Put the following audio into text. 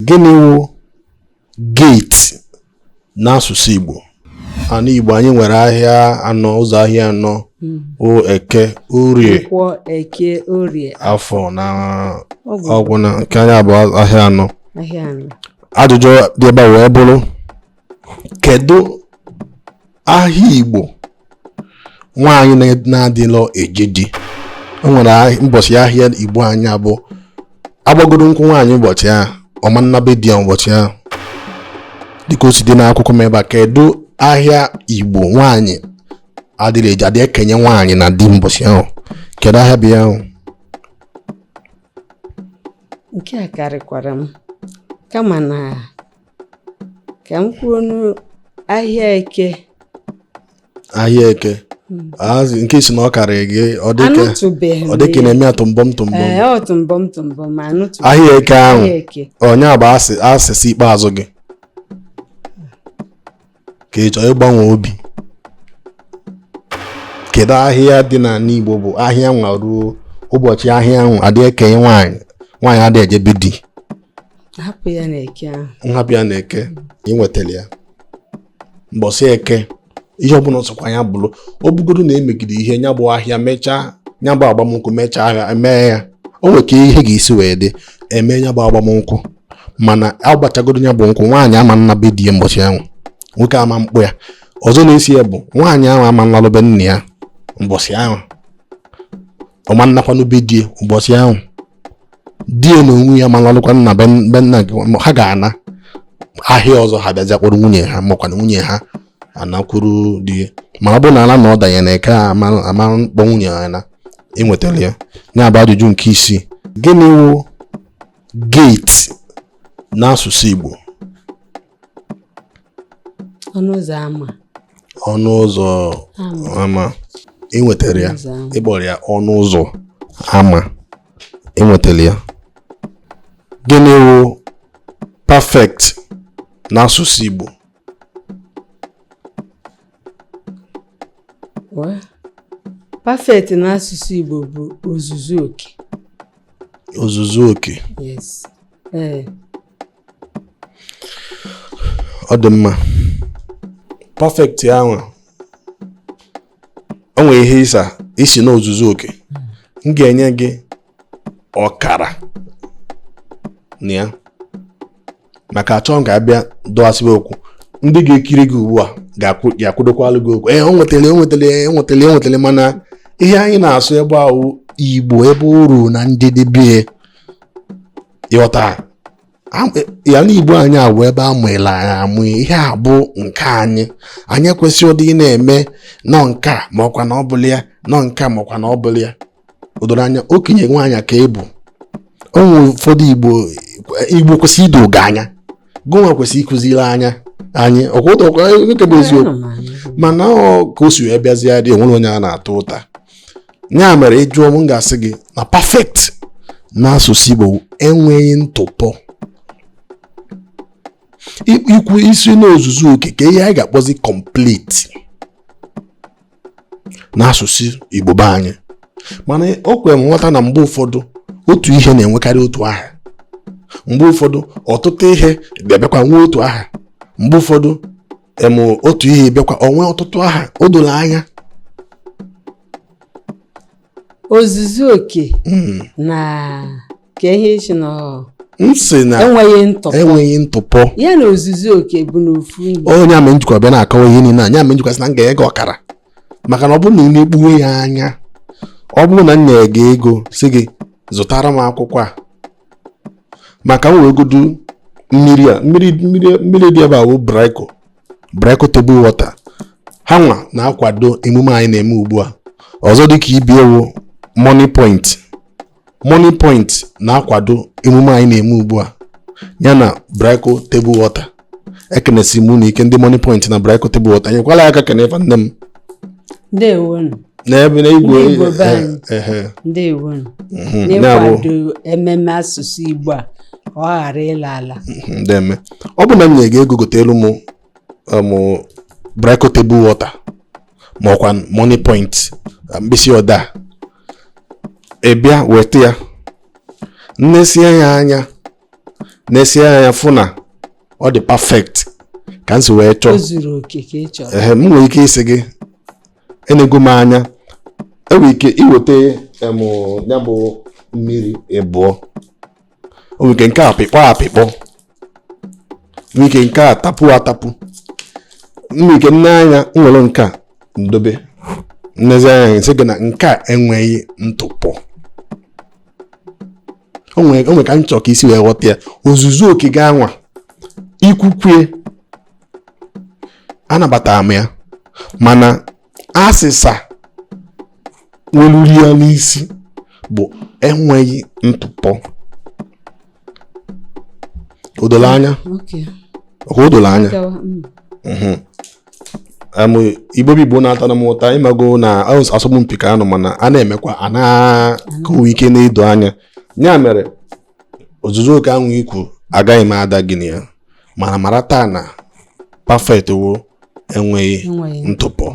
Gịnị wụ gate n'asụsụ Igbo? Ana Igbo anyị nwere ahịa anọ, ụzọ ahịa anọ, Eke, Orie, Afọ na Ọgwụ na nke anyị abụọ ahịa anọ. Ajụjụ dị ebe a wee bụrụ, kedu ahịa Igbo nwaanyị na-adịlọ eje di? O nwere ụbọchị ahịa Igbo anyị abụ agbagoro nkwụ nwaanyị ụbọchị ahụ, ọma nnabe di ya ụbọchị ahụ, dịka o si dị n'akwụkwọ m ebe a. Kedu ahịa Igbo nwaanyị adịrị eji adị ekenye nwaanyị na di mbọchị ahụ? Kedu ahịa bụ ya ahụ? Nke a karịkwara m, kama na ka m kwuo n'ahịa Eke. Ahịa Eke nke si na ọ karịrị gị, ọ dịka na-eme atụmbọm ma anụtụbeghị. Ahịa Eke ahụ onye bụ asịsị ikpeazụ gị ka ị chọrọ ịgbanwe obi? Kedu ahịa dị n'ala Igbo bụ ahịa nwa ruo ụbọchị ahịa ahụ adị ekenye nwaanyị adị ejebe di? Hapụ ya na Eke ahụ. Nhapụ ya na Eke, ị nwetara ya mbọsị Eke. Ihe ọbụla ọsọkwa ya bụrụ ọ bụgodo na emegide ihe nya bụ ahịa mechaa, nya bụ agbamnkwụ mechaa ahịa emee ya, o nwere ka ihe ga-esi wee dị eme nya bụ agbamnkwụ, mana agbachagodo nya bụ nkwụ nwaanyị ama nna be di ya mbọchị ahụ, nwoke ama mkpụ ya. Ọzọ na-esi ya bụ nwaanyị ahụ ama nlalụbe nna ya mbọchị ahụ, ọma nnakwanụ be di ya ụbọchị ahụ, di ya na onwe ya ma nlalụkwa nna be nna gị, ha ga-ana ahịa ọzọ, ha bịazakwuru nwunye ha makwana nwunye ha anakwuru di. Ma ọ bụ na ala na ọ danye na Eke ama mkpọ nwunye ya na enwetara ya. Ya bụ ajụjụ nke isii. Gịnị wụ gate n'asụsụ Igbo? Ọnụ ụzọ ama. Ọnụ ụzọ ama. Enwetara ya. Ịkpọrọ ya ọnụ ụzọ ama. Enwetara ya. Gịnị wụ perfect n'asụsụ Igbo? Perfect n'asụsụ Igbo bụ ozuzu oke. Ozuzu oke. Yes. Ọ dị mma. Perfect ahụ o nwere ihe isi na ozuzu oke. M ga-enye gị ọkara na ya maka achọ m ga-abịa dọghasịwa okwu. Ndị ga-ekiri gị ugbu a ga-akwụdokwalụ gị okwu. O nwetele mana ihe anyị na-asụ ebe ahụ Igbo ebe uru na njedebe ịghọta ya na Igbo anyị awụ ebe amụela anyị amụ ihe a bụ nke anyị ekwesịghị ụdị na-eme nọ nka ma ọkwa na ọ bụla ya, nọ nka ma ọkwa na ọ bụla ya. O doro anya okenye nwaanyị ka ịbụ. O nwere ụfọdụ Igbo kwesịrị ido gị anya, gụnwa kwesịrị ịkụziri anya anyị ọkwụtọkwa eziokwu, mana ka o si wee bịazie dị onwere onye a na-atụ ụta. Ya mere ịjụọ m ga-asị gị na perfect n'asụsụ Igbo enweghị ntụpọ. Ikwu isi n'ozuzu oke ka ihe anyị ga-akpọzi complete n'asụsụ Igbo be anyị. Mana o kwere m nghọta na mgbe ụfọdụ otu ihe na-enwekarị otu aha, mgbe ụfọdụ ọtụtụ ihe bịabịakwa nwee otu aha, mgbe ụfọdụ otu ihe bịakwa onwe ọtụtụ aha. O doro anya ozuzu oke na ka ihe isi na nsị na enweghị ntụpọ ya na ozuzu oke bụ n'ofu onye ama njikwa bịa na-akọwa ihe niile anya ama njikwa sị na m ga-enye gị ọkara, maka na ọ bụrụ na ị na-ekpuwe ya anya, ọ bụrụ na m nyere gị ego sị gị zụtara m akwụkwọ a maka m wee godu mmiri dị ebe a wụ Braiko table water. Ha nwa na-akwado emume anyị na-eme ugbu a. Ọzọ dịka ibi ewu Money Point na-akwado emume anyị na-eme ugbu a ya na Braiko table water. Ekenesi mụ na ike ndị Money Point na Braiko table water. Nyekwala ya aka kenefa nne m. Ndewonu. N'ebe na Igbo ndewonu. Na-akwado ememe asụsụ Igbo a ọ ghara ịla ala. Ndeme. Ọ bụ na m nye gị ego gotelu m Braiko table water ma ọkwa Money Point mkpịsị ọda bịa weta ya nnesie ya anya na-esi anya fụ na ọ dị perfect ka nsi wee chọọ o zuru oke ka ị chọrọ. m nwere ike isi gị enego m anya enwere ike iweta ya bụ mmiri ịbụọ, o nwere ike nke a apịkpọ nwere ike nke a tapụ nwere ike nne anya nwere nke a ndobe nnezi anya nsị gị na nke a enweghị ntụpọ. O nwere ka nchọ ka isi wee ghọta ya ozuzu oke ga anwa ikwukwe anabatara m ya, mana asịsa weluri ya n'isi bụ enweghị ntụpọ. Odola anya odola anya Igbo na-ata na m ụta ịmago na asọmpi ka anọ, mana a na-emekwa a na-akọwa ike na-edo anya. Ya mere ozuzu oke ahụ ikwu agaghị m ada gị na ya, mana mara taa na perfect wo enweghị ntụpọ.